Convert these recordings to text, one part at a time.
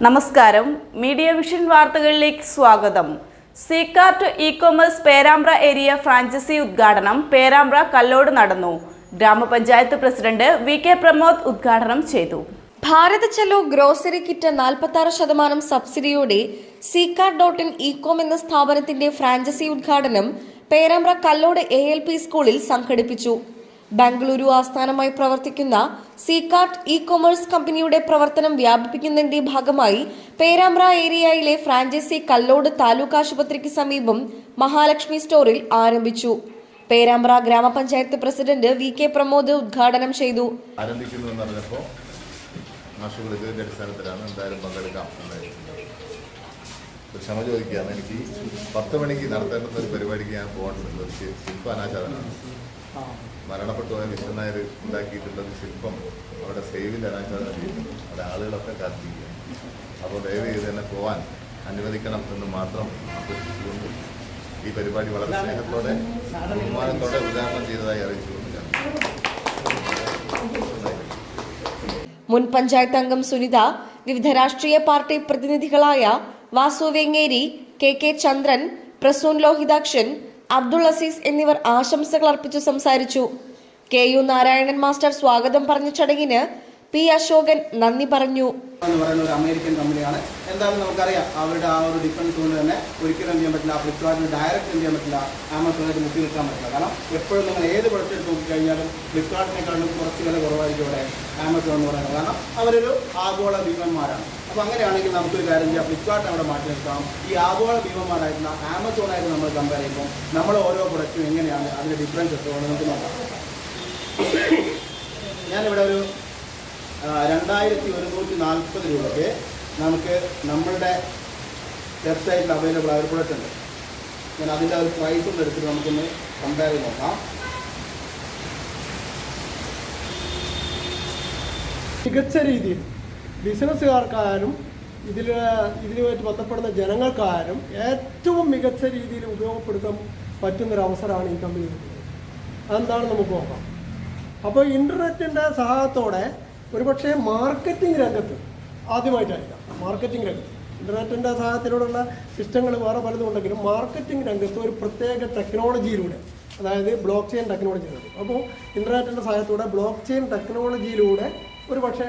നമസ്കാരം, media vision വാർത്തകളിലേക്ക് സ്വാഗതം. സീകാർട്ട് ഇ-കൊമേഴ്സ് പേരാമ്പ്ര ഏരിയ ഫ്രാഞ്ചൈസി ഉദ്ഘാടനം പേരാമ്പ്ര കല്ലോട് നടന്നു. ഗ്രാമപഞ്ചായത്ത് പ്രസിഡന്റ് വി.കെ. പ്രമോദ് ഉദ്ഘാടനം ചെയ്തു. ഭാരത് ചലോ ഗ്രോസറി കിറ്റ് 46% സബ്സിഡിയോടെ സീകാർട്ട് ഇ-കോം എന്ന സ്ഥാപനത്തിന്റെ ഫ്രാഞ്ചൈസി ഉദ്ഘാടനം പേരാമ്പ്ര കല്ലോട് ALP സ്കൂളിൽ സംഘടിപ്പിച്ചു. ബംഗളൂരു ആസ്ഥാനമായി പ്രവർത്തിക്കുന്ന സീകാർട്ട് ഇ-കൊമേഴ്സ് കമ്പനിയുടെ പ്രവർത്തനം വ്യാപിപ്പിക്കുന്നതിന്റെ ഭാഗമായി പേരാമ്പ്ര ഏരിയയിലെ ഫ്രാഞ്ചൈസി കല്ലോട് താലൂക്ക് ആശുപത്രിക്ക് സമീപം മഹാലക്ഷ്മി സ്റ്റോറിൽ ആരംഭിച്ചു. പേരാമ്പ്ര ഗ്രാമപഞ്ചായത്ത് പ്രസിഡന്റ് വി.കെ. പ്രമോദ് ഉദ്ഘാടനം ചെയ്തു. ക്ഷമ ചോദിക്കുകയാണ്. എനിക്ക് 10 മണിക്ക് നടത്തേണ്ടുന്ന ഒരു പരിപാടിക്ക് ഞാൻ പോകേണ്ടതുണ്ട്. ശില്പ അനാചാരമാണ്. മരണപ്പെട്ടു പോയ വിശ്വനായർ ഉണ്ടാക്കിയിട്ടുള്ള ശില്പം അവിടെ സേവിൽ അനാചാരം ചെയ്യുന്നു. അവിടെ ആളുകളൊക്കെ കാത്തിരിക്കുക. അപ്പോൾ ദയവ് ചെയ്ത് തന്നെ പോകാൻ അനുവദിക്കണം എന്ന് മാത്രം അഭ്യർത്ഥിച്ചുകൊണ്ട് ഈ പരിപാടി വളരെ സ്നേഹത്തോടെ ബഹുമാനത്തോടെ ഉദ്ഘാടനം ചെയ്തതായി അറിയിച്ചുകൊണ്ട് മുൻ പഞ്ചായത്ത് അംഗം സുനിത, വിവിധ രാഷ്ട്രീയ പാർട്ടി പ്രതിനിധികളായ വാസു വെങ്ങേരി, കെ ചന്ദ്രൻ, പ്രസൂൺ ലോഹിതാക്ഷൻ, അബ്ദുൾ അസീസ് എന്നിവർ ആശംസകൾ അർപ്പിച്ചു സംസാരിച്ചു. KU നാരായണൻ മാസ്റ്റർ സ്വാഗതം പറഞ്ഞ ചടങ്ങിന് P. അശോകൻ നന്ദി പറഞ്ഞു. ഒരു അമേരിക്കൻ കമ്പനിയാണ്. എന്തായാലും നമുക്കറിയാം അവരുടെ ആ ഒരു ഡിഫറൻസ് കൊണ്ട് തന്നെ ഒരിക്കലും എന്ത് ചെയ്യാൻ പറ്റില്ല, ഫ്ലിപ്കാർട്ടിന് ഡയറക്റ്റ് എന്ത് ചെയ്യാൻ പറ്റില്ല, ആമസോണായിട്ട് മുട്ടി നിൽക്കാൻ പറ്റില്ല. കാരണം എപ്പോഴും നിങ്ങൾ ഏത് പ്രൊഡക്റ്റ് എടുത്ത് നോക്കിക്കഴിഞ്ഞാലും ഫ്ലിപ്കാർട്ടിനെക്കാളും കുറച്ച് വില കുറവായിരിക്കും ഇവിടെ ആമസോൺ എന്ന് പറയുന്നത്. കാരണം അവരൊരു ആഗോള ഭീമന്മാരാണ്. അപ്പോൾ അങ്ങനെയാണെങ്കിൽ നമുക്കൊരു കാര്യം ചെയ്യാം, ഫ്ലിപ്കാർട്ട് അവിടെ മാറ്റി നിർത്താം. ഈ ആഗോള ഭീമന്മാരായിട്ടുള്ള ആമസോണായിട്ട് നമ്മൾ കമ്പയർ ചെയ്യുമ്പോൾ നമ്മൾ ഓരോ പ്രൊഡക്റ്റും എങ്ങനെയാണ് അതിൻ്റെ ഡിഫറൻസ് എത്തുകൊണ്ട് നമുക്ക് നോക്കാം. ഞാനിവിടെ ഒരു 2140 രൂപയ്ക്ക് നമുക്ക് നമ്മളുടെ വെബ്സൈറ്റിൽ അവൈലബിൾ ആയ ഒരു പ്രൊഡക്റ്റ് ഉണ്ട്. ഞാൻ അതിൻ്റെ ഒരു പ്രൈസ് ഒന്ന് എടുത്തിട്ട് നമുക്കൊന്ന് കമ്പയർ ചെയ്ത് നോക്കാം. മികച്ച രീതിയിൽ ബിസിനസ്സുകാർക്കായാലും ഇതിലുമായിട്ട് ബന്ധപ്പെടുന്ന ജനങ്ങൾക്കായാലും ഏറ്റവും മികച്ച രീതിയിൽ ഉപയോഗപ്പെടുത്താൻ പറ്റുന്നൊരവസരമാണ് ഈ കമ്പനി. അതെന്താണ് നമുക്ക് നോക്കാം. അപ്പോൾ ഇൻ്റർനെറ്റിൻ്റെ സഹായത്തോടെ ഒരുപക്ഷെ മാർക്കറ്റിംഗ് രംഗത്ത് ആദ്യമായിട്ടായിരിക്കാം, മാർക്കറ്റിംഗ് രംഗത്ത് ഇൻ്റർനെറ്റിൻ്റെ സഹായത്തിലൂടെയുള്ള സിസ്റ്റങ്ങൾ വേറെ പലതും ഉണ്ടെങ്കിലും മാർക്കറ്റിംഗ് രംഗത്ത് ഒരു പ്രത്യേക ടെക്നോളജിയിലൂടെ, അതായത് ബ്ലോക്ക് ചെയിൻ ടെക്നോളജിയാണ്. അപ്പോൾ ഇൻ്റർനെറ്റിൻ്റെ സഹായത്തോടെ ബ്ലോക്ക് ചെയിൻ ടെക്നോളജിയിലൂടെ ഒരു പക്ഷേ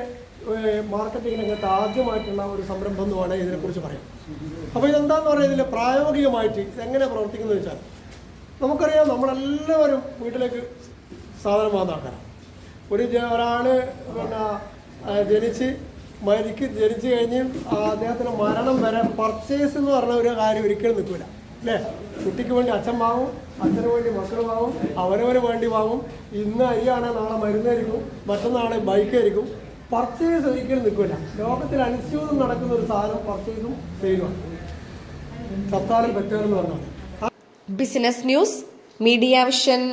മാർക്കറ്റിംഗ് രംഗത്ത് ആദ്യമായിട്ടുള്ള ഒരു സംരംഭം എന്ന് വേണമെങ്കിൽ ഇതിനെക്കുറിച്ച് പറയാം. അപ്പോൾ ഇതെന്താണെന്ന് പറയുക, ഇതിൽ പ്രായോഗികമായിട്ട് ഇതെങ്ങനെ പ്രവർത്തിക്കുന്നത് വെച്ചാൽ നമുക്കറിയാം, നമ്മളെല്ലാവരും വീട്ടിലേക്ക് സാധനം വാങ്ങുന്ന ആൾക്കാരാണ്. ഒരാൾ ജനിച്ച് കഴിഞ്ഞ് അദ്ദേഹത്തിന് മരണം വരെ പർച്ചേസ് എന്ന് പറഞ്ഞ ഒരു കാര്യം ഒരിക്കലും നിൽക്കില്ല, അല്ലേ? കുട്ടിക്ക് വേണ്ടി അച്ഛൻ വാങ്ങും, അച്ഛന് വേണ്ടി മക്കൾ വാങ്ങും, അവനവന് വേണ്ടി വാങ്ങും. ഇന്ന് അരിയാണെങ്കിൽ നാളെ മരുന്നായിരിക്കും, മറ്റന്നാളെ ബൈക്കായിരിക്കും. പർച്ചേസ് ഒരിക്കലും നിൽക്കില്ല. ലോകത്തിൽ അനുസ്യൂതം നടക്കുന്ന ഒരു സാധനം പർച്ചേസും സെയിലുമാണ്. സത്താലും പറ്റാനെന്ന് പറഞ്ഞാൽ. Business news, media vision.